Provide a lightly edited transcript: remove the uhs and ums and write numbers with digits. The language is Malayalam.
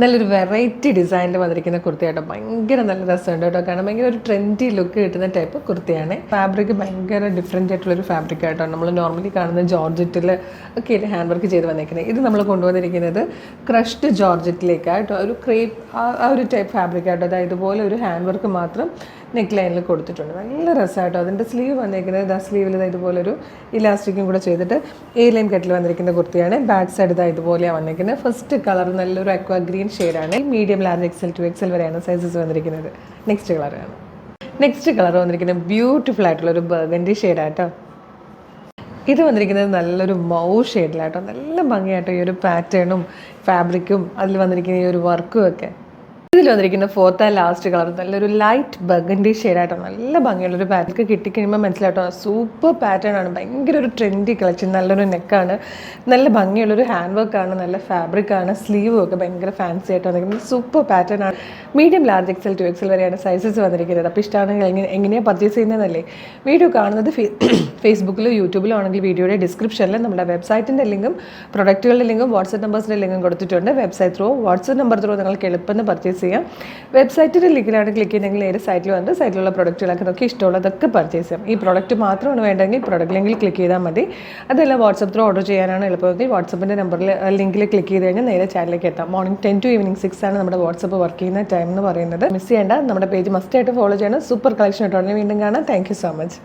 നല്ലൊരു വെറൈറ്റി ഡിസൈനിൽ വന്നിരിക്കുന്ന കുർത്തിയാട്ടോ. ഭയങ്കര നല്ല രസമുണ്ട് കേട്ടോ. കാരണം ഭയങ്കര ഒരു ട്രെൻഡി ലുക്ക് കിട്ടുന്ന ടൈപ്പ് കുർത്തിയാണ്. ഫാബ്രിക് ഭയങ്കര ഡിഫറെൻ്റ് ആയിട്ടുള്ളൊരു ഫാബ്രിക് ആയിട്ടോ. നമ്മൾ നോർമലി കാണുന്ന ജോർജറ്റിൽ ഒക്കെ ഹാൻഡ് വർക്ക് ചെയ്ത് വന്നിരിക്കുന്നത്. ഇത് നമ്മൾ കൊണ്ടുവന്നിരിക്കുന്നത് ക്രഷ്ഡ് ജോർജറ്റിലേക്കായിട്ടോ. ഒരു ക്രേപ്പ് ആ ഒരു ടൈപ്പ് ഫാബ്രിക് ആയിട്ടോ. അതായത് ഇതുപോലെ ഒരു ഹാൻഡ് വർക്ക് മാത്രം നെക്ക് ലൈനിൽ കൊടുത്തിട്ടുണ്ട്. നല്ല രസമായിട്ടോ. അതിൻ്റെ സ്ലീവ് വന്നിരിക്കുന്നത് സ്ലീവിൽ ഇതുപോലൊരു ഇലാസ്റ്റിക്കും കൂടെ ചെയ്തിട്ട് എ ലൈൻ കട്ടിൽ വന്നിരിക്കുന്ന കുർത്തിയാണ്. ബാക്ക് സൈഡ് ഇതുപോലെയാണ് വന്നിരിക്കുന്നത്. ഫസ്റ്റ് കളർ നല്ലൊരു അക്വാ ഗ്രീൻ ഷെയ്ഡാണ്. Medium large XL to XL വരെയാണ് സൈസസ് വന്നിരിക്കുന്നത്. നെക്സ്റ്റ് കളർ വന്നിരിക്കുന്നത് ബ്യൂട്ടിഫുൾ ആയിട്ടുള്ളൊരു ബർഗൻഡി ഷെയ്ഡാട്ടോ. ഇത് വന്നിരിക്കുന്നത് നല്ലൊരു മൗ ഷെയ്ഡിലാട്ടോ. നല്ല ഭംഗിയായിട്ടോ ഈ ഒരു പാറ്റേണും ഫാബ്രിക്കും അതിൽ വന്നിരിക്കുന്ന ഈ ഒരു വർക്കും ഒക്കെ. ഇതിൽ വന്നിരിക്കുന്ന ഫോർത്ത് ആൻഡ് ലാസ്റ്റ് കളർ നല്ലൊരു ലൈറ്റ് ബർഗൻഡി ഷെയ്ഡായിട്ടോ. നല്ല ഭംഗിയുള്ളൊരു പാറ്റേൺ കിട്ടിക്കഴിയുമ്പോൾ മനസ്സിലാട്ടോ സൂപ്പർ പാറ്റേൺ ആണ്. ഭയങ്കര ഒരു ട്രെൻഡി കളക്ഷൻ. നല്ലൊരു നെക്കാണ്, നല്ല ഭംഗിയുള്ളൊരു ഹാൻഡ് വർക്കാണ്, നല്ല ഫാബ്രിക്കാണ്. സ്ലീവും ഒക്കെ ഭയങ്കര ഫാൻസി ആയിട്ട് വന്നിരിക്കുന്നത് സൂപ്പർ പാറ്റേൺ ആണ്. Medium large XL to XL വരെയാണ് സൈസസ് വന്നിരിക്കുന്നത്. അപ്പോൾ ഇഷ്ടമാണെങ്കിൽ എങ്ങനെയാണ് പർച്ചേസ് ചെയ്യുന്നതെന്നല്ലേ. വീഡിയോ കാണുന്നത് ഫേസ്ബുക്കിലോ യൂട്യൂബിലോ ആണെങ്കിൽ വീഡിയോയുടെ ഡിസ്ക്രിപ്ഷനിൽ നമ്മുടെ വെബ്സൈറ്റിൻ്റെ ലിങ്കും പ്രൊഡക്റ്റുകളുടെ ലിങ്കും വാട്സപ്പ് നമ്പേഴ്സിൻ്റെ ലിങ്കും കൊടുത്തിട്ടുണ്ട്. Website through WhatsApp number through നിങ്ങൾക്ക് എളുപ്പം പർച്ചേസ് ചെയ്യാം. വെബ്സൈറ്റിൻ്റെ ലിങ്കിലാണ് ക്ലിക്ക് ചെയ്യുന്നതെങ്കിൽ ഏത് സൈറ്റിൽ വന്നിട്ട് സൈറ്റിലുള്ള പ്രൊഡക്റ്റുകളൊക്കെ നോക്കി ഇഷ്ടമുള്ളതൊക്കെ പർച്ചേസ് ചെയ്യാം. ഈ പ്രൊഡക്റ്റ് മാത്രമാണ് വേണ്ടതെങ്കിൽ പ്രൊഡക്റ്റ് ലിങ്കിൽ ക്ലിക്ക് ചെയ്താൽ മതി. അതല്ല വാട്സപ്പ് ത്രൂ ഓർഡർ ചെയ്യാനാണ് എളുപ്പമെങ്കിൽ വാട്സപ്പിൻ്റെ നമ്പറിൽ ലിങ്കിൽ ക്ലിക്ക് ചെയ്ത് കഴിഞ്ഞാൽ നേരെ ചാനലിലേക്ക് എത്താം. മോർണിംഗ് 10 to evening 6 ആണ് നമ്മുടെ വാട്സപ്പ് വർക്ക് ചെയ്യുന്ന ടൈം എന്ന് പറയുന്നത്. മിസ് ചെയ്യേണ്ട. നമ്മുടെ പേജ് മസ്റ്റായിട്ട് ഫോളോ ചെയ്യണം. സൂപ്പർ കളക്ഷൻ ഇട്ടുണ്ടെങ്കിൽ വീണ്ടും കാണാം. Thank you so much.